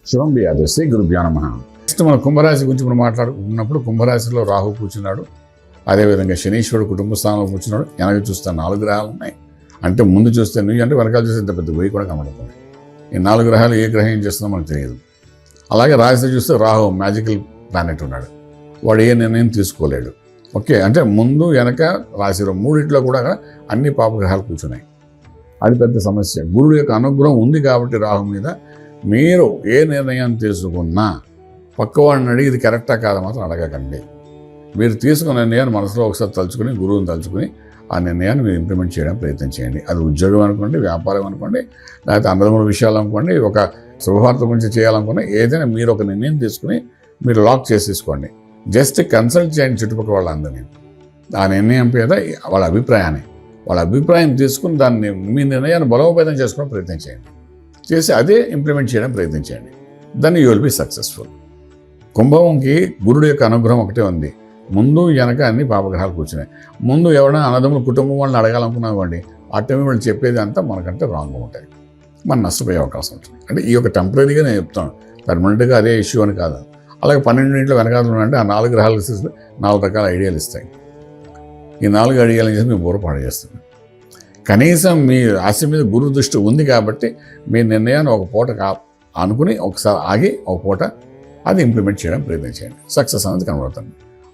శుభం వ్యాధి శ్రీ గురుభ్యో నమః. నెక్స్ట్ మనం కుంభరాశి గురించి మనం మాట్లాడుకున్నప్పుడు కుంభరాశిలో రాహు కూర్చున్నాడు, అదేవిధంగా శనీశ్వరుడు కుటుంబ స్థానంలో కూర్చున్నాడు. వెనక చూస్తే 4 గ్రహాలు ఉన్నాయి. అంటే ముందు చూస్తే నువ్వు అంటే వెనకాల చూస్తే ఇంత పెద్ద వెయ్యి కూడా కనబడుతుంది. ఈ 4 గ్రహాలు ఏ గ్రహం ఏం చేస్తుందో మనకు తెలియదు. అలాగే రాశి చూస్తే రాహు మ్యాజికల్ ప్లానెట్ ఉన్నాడు, వాడు ఏ నిర్ణయం తీసుకోలేడు. ఓకే, అంటే ముందు వెనక రాశిలో మూడిట్లో కూడా అన్ని పాపగ్రహాలు కూర్చున్నాయి. అది పెద్ద సమస్య. గురుడు యొక్క అనుగ్రహం ఉంది కాబట్టి రాహు మీద మీరు ఏ నిర్ణయం తీసుకున్నా పక్కవాడిని అడిగి ఇది కరెక్టా కాదా మాత్రం అడగకండి. మీరు తీసుకున్న నిర్ణయాన్ని మనసులో ఒకసారి తలుచుకుని గురువుని తలుచుకుని ఆ నిర్ణయాన్ని మీరు ఇంప్లిమెంట్ చేయడం ప్రయత్నం చేయండి. అది ఉద్యోగం అనుకోండి, వ్యాపారం అనుకోండి, లేకపోతే అన్నదమ్ముల విషయాలు అనుకోండి, ఒక శుభవార్త గురించి చేయాలనుకోండి, ఏదైనా మీరు ఒక నిర్ణయం తీసుకుని మీరు లాక్ చేసేసుకోండి. జస్ట్ కన్సల్ట్ చేయండి చుట్టుపక్కల వాళ్ళందరినీ. ఆ నిర్ణయం మీద వాళ్ళ అభిప్రాయం తీసుకుని దాన్ని మీ నిర్ణయాన్ని బలోపేతం చేసుకోవడం ప్రయత్నం చేయండి. చేసి అదే ఇంప్లిమెంట్ చేయడం ప్రయత్నం చేయండి. దాన్ని యూ విల్ బి సక్సెస్ఫుల్. కుంభంకి గురుడు యొక్క అనుగ్రహం ఒకటే ఉంది. ముందు వెనక అన్ని పాపగ్రహాలు కూర్చున్నాయి. ముందు ఎవరైనా అన్నదమ్ముల కుటుంబం వాళ్ళని అడగాలనుకున్నామండి, ఆ టైం వాళ్ళు చెప్పేది అంతా మనకంటే రాంగ్ ఉంటాయి, మనం నష్టపోయే అవకాశం ఉంటుంది. అంటే ఈ యొక్క టెంపరీగా నేను చెప్తాను, పర్మనెంట్గా అదే ఇష్యూ అని కాదు. అలాగే 12 వెనకాల అంటే ఆ 4 గ్రహాలు 4 రకాల ఐడియాలు ఇస్తాయి. ఈ 4 ఐడియాలు చేసి మీ బుర్ర పాడు చేస్తుంది. కనీసం మీ రాశి మీద గురు దృష్టి ఉంది కాబట్టి మీ నిర్ణయాన్ని ఒక పూట అనుకుని ఒకసారి ఆగి ఒక పూట అది ఇంప్లిమెంట్ చేయడం ప్రయత్నం చేయండి. సక్సెస్ అనేది కనబడుతుంది.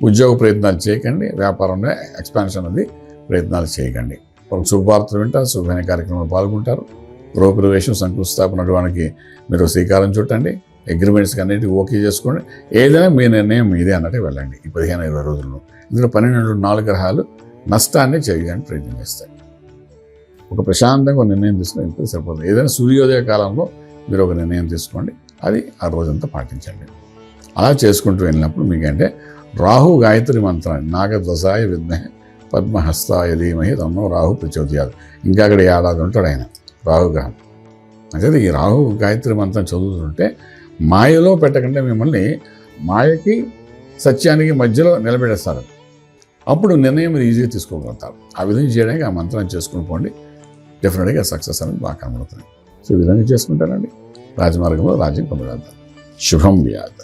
ఉద్యోగ ప్రయత్నాలు చేయకండి, వ్యాపారంలో ఎక్స్పాన్షన్ అనేది ప్రయత్నాలు చేయకండి. ఒక శుభవార్తలు వింటారు, శుభమైన కార్యక్రమంలో పాల్గొంటారు. గృహప్రవేశం, శంకుస్థాపన వానికి మీరు శ్రీకారం చుట్టండి. అగ్రిమెంట్స్కి అన్నిటికీ ఓకే చేసుకోండి. ఏదైనా మీ నిర్ణయం మీదే అన్నట్టు వెళ్ళండి. ఈ 15-20 రోజుల్లో ఇందులో 12 గ్రహాలు నష్టాన్ని చేయడానికి ప్రయత్నం చేస్తాయి. ఒక ప్రశాంతంగా ఒక నిర్ణయం తీసుకుని ఇప్పుడు సరిపోతుంది. ఏదైనా సూర్యోదయ కాలంలో మీరు ఒక నిర్ణయం తీసుకోండి, అది ఆ రోజంతా పాటించండి. అలా చేసుకుంటూ వెళ్ళినప్పుడు మీకంటే రాహు గాయత్రి మంత్రాన్ని నాగధ్వజాయ విద్మహే పద్మహస్తాయ ధీమహి తన్నో రాహు ప్రచోదయాత్. ఇంకా అక్కడ ఏడాది ఉంటాడు ఆయన రాహుగ్రహం. అంటే ఈ రాహు గాయత్రి మంత్రం చదువుతుంటే మాయలో పెట్టకుండా మిమ్మల్ని మాయకి సత్యానికి మధ్యలో నిలబెడేస్తారు. అప్పుడు నిర్ణయం మీరు ఈజీగా తీసుకోగలుగుతారు. ఆ విధంగా చేయడానికి ఆ మంత్రాన్ని చేసుకుని పోండి, డెఫినెట్గా సక్సెస్ అనేది బాగా కనబడుతుంది. సో ఈ విధంగా చేసుకుంటారండి, రాజమార్గంలో రాజ్యం పొందగలుగుతారు. శుభం వ్యాధి.